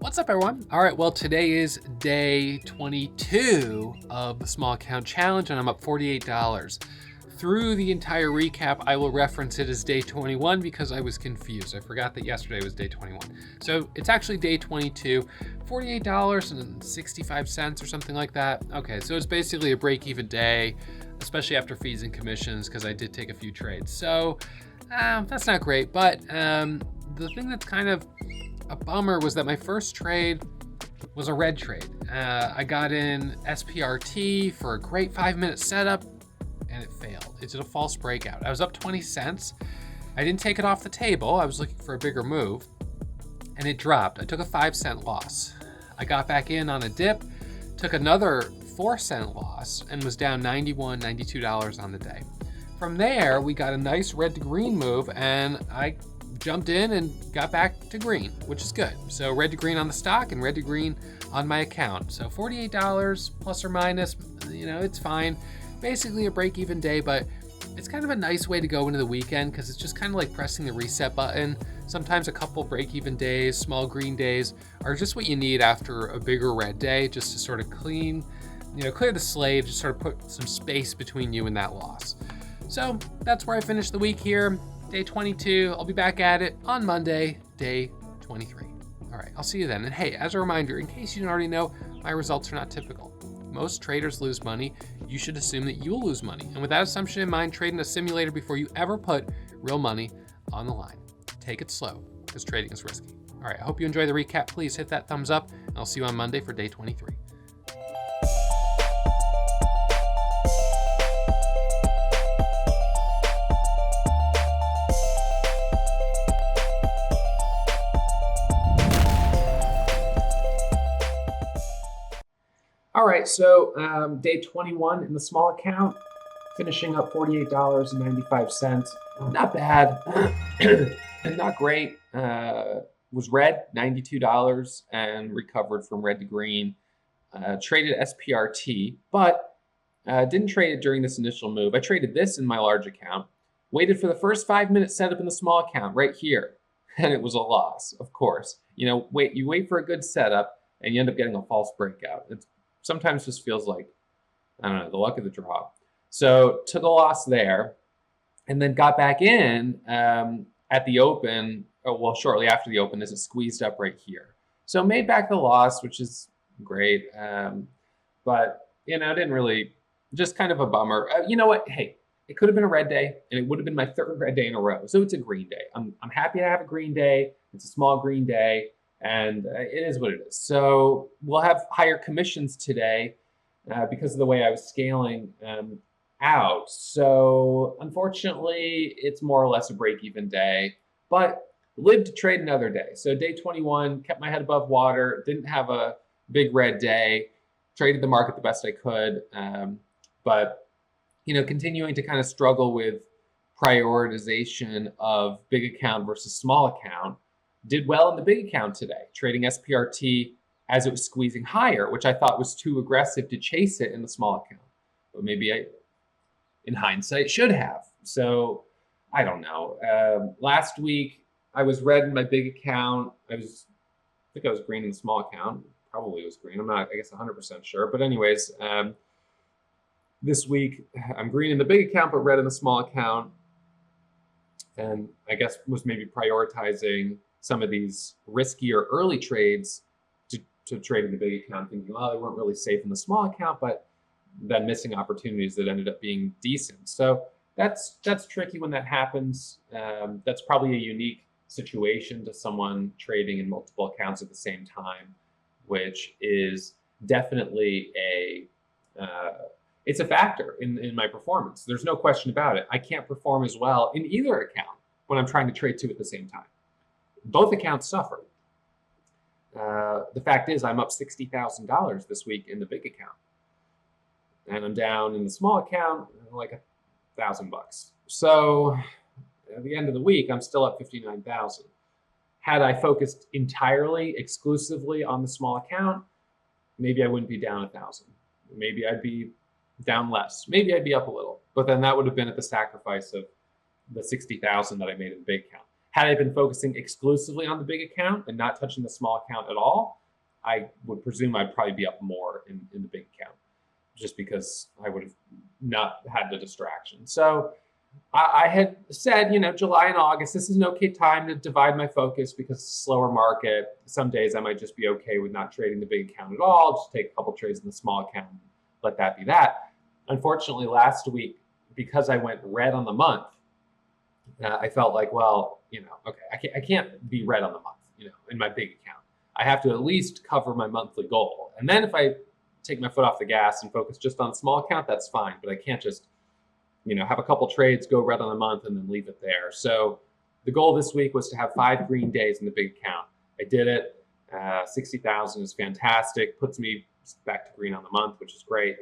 What's up, everyone? All right, well, today is day 22 of the small account challenge, and I'm up $48. Through the entire recap, I will reference it as day 21 because I was confused. I forgot that yesterday was day 21. So it's actually day 22, $48.65 or something like that. Okay, so it's basically a break-even day, especially after fees and commissions, because I did take a few trades. So that's not great, but the thing that's kind of a bummer was that my first trade was a red trade. I got in SPRT for a great 5-minute setup and it failed. It did a false breakout. I was up 20 cents. I didn't take it off the table. I was looking for a bigger move and it dropped. I took a 5-cent loss. I got back in on a dip, took another 4-cent loss and was down $91, $92 on the day. From there, we got a nice red to green move and I jumped in and got back to green, which is good. So red to green on the stock and red to green on my account. So $48 plus or minus, it's fine. Basically a break-even day, but it's kind of a nice way to go into the weekend because it's just kind of like pressing the reset button. Sometimes a couple break-even days, small green days are just what you need after a bigger red day, just to sort of clear the slate, just sort of put some space between you and that loss. So that's where I finished the week here. Day 22, I'll be back at it on Monday, day 23. All right, I'll see you then. And hey, as a reminder, in case you didn't already know, my results are not typical. Most traders lose money. You should assume that you will lose money. And with that assumption in mind, trade in a simulator before you ever put real money on the line. Take it slow, because trading is risky. All right, I hope you enjoy the recap. Please hit that thumbs up, and I'll see you on Monday for day 23. All right, so day 21 in the small account, finishing up $48.95. Not bad, not great. Was red, $92, and recovered from red to green. Traded SPRT, but didn't trade it during this initial move. I traded this in my large account, waited for the first 5-minute setup in the small account right here, and it was a loss, of course. You wait for a good setup, and you end up getting a false breakout. It sometimes just feels like, I don't know, the luck of the draw. So took a loss there and then got back in at the open, shortly after the open as it squeezed up right here. So made back the loss, which is great. But, didn't really, just kind of a bummer. You know what? Hey, it could have been a red day and it would have been my third red day in a row. So it's a green day. I'm happy to have a green day. It's a small green day. And it is what it is. So we'll have higher commissions today because of the way I was scaling out. So unfortunately, it's more or less a break-even day, but lived to trade another day. So day 21, kept my head above water, didn't have a big red day, traded the market the best I could, but continuing to kind of struggle with prioritization of big account versus small account. Did well in the big account today, trading SPRT as it was squeezing higher, which I thought was too aggressive to chase it in the small account. But maybe I, in hindsight, should have. So I don't know. Last week, I was red in my big account. I think I was green in the small account. Probably was green. I'm not, I guess, 100% sure. But anyways, this week, I'm green in the big account, but red in the small account. And I guess was maybe prioritizing some of these riskier early trades to trade in the big account, thinking, well, they weren't really safe in the small account, but then missing opportunities that ended up being decent. So that's tricky when that happens. That's probably a unique situation to someone trading in multiple accounts at the same time, which is definitely it's a factor in my performance. There's no question about it. I can't perform as well in either account when I'm trying to trade two at the same time. Both accounts suffer. The fact is I'm up $60,000 this week in the big account. And I'm down in the small account like $1,000. So at the end of the week, I'm still up $59,000. Had I focused entirely, exclusively on the small account, maybe I wouldn't be down $1,000. Maybe I'd be down less. Maybe I'd be up a little. But then that would have been at the sacrifice of the $60,000 that I made in the big account. Had I been focusing exclusively on the big account and not touching the small account at all, I would presume I'd probably be up more in the big account, just because I would have not had the distraction. So I had said, July and August, this is an okay time to divide my focus because it's a slower market. Some days I might just be okay with not trading the big account at all, just take a couple trades in the small account, and let that be that. Unfortunately, last week, because I went red on the month, I felt like, well, okay, I can't be red on the month, in my big account. I have to at least cover my monthly goal. And then if I take my foot off the gas and focus just on small account, that's fine. But I can't just, have a couple trades, go red on the month, and then leave it there. So the goal this week was to have 5 green days in the big account. I did it. 60,000 is fantastic. Puts me back to green on the month, which is great.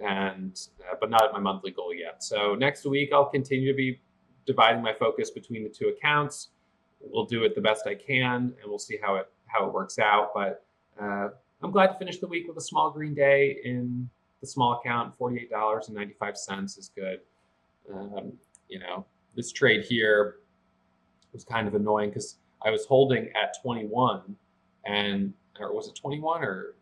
And but not at my monthly goal yet. So next week I'll continue to be dividing my focus between the 2 accounts. We'll do it the best I can, and we'll see how it works out. But I'm glad to finish the week with a small green day in the small account. $48.95 is good. This trade here was kind of annoying because I was holding at 21, or was it 21 or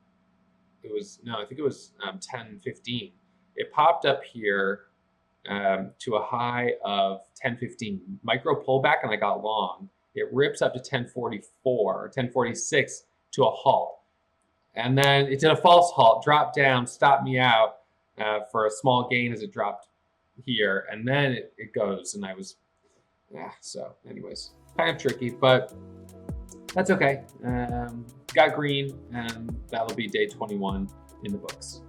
it was, no, I think it was 10.15. It popped up here to a high of 10.15, micro pullback, and I got long. It rips up to 10.44 or 10.46 to a halt. And then it did a false halt, dropped down, stopped me out for a small gain as it dropped here. And then it goes, and I was, so anyways, kind of tricky, but that's okay. Got green, and that'll be day 21 in the books.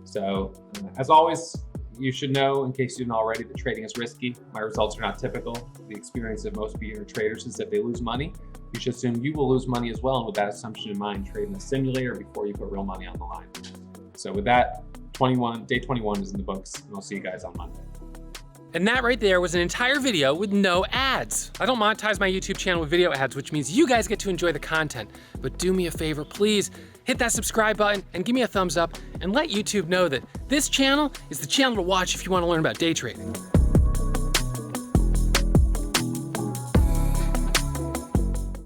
So as always, you should know, in case you didn't already, that trading is risky. My results are not typical. The experience of most beginner traders is that they lose money. You should assume you will lose money as well, and with that assumption in mind, trade in a simulator before you put real money on the line. So with that, day 21 is in the books, and I'll see you guys on Monday. And that right there was an entire video with no ads. I don't monetize my YouTube channel with video ads, which means you guys get to enjoy the content. But do me a favor, please hit that subscribe button and give me a thumbs up and let YouTube know that this channel is the channel to watch if you want to learn about day trading.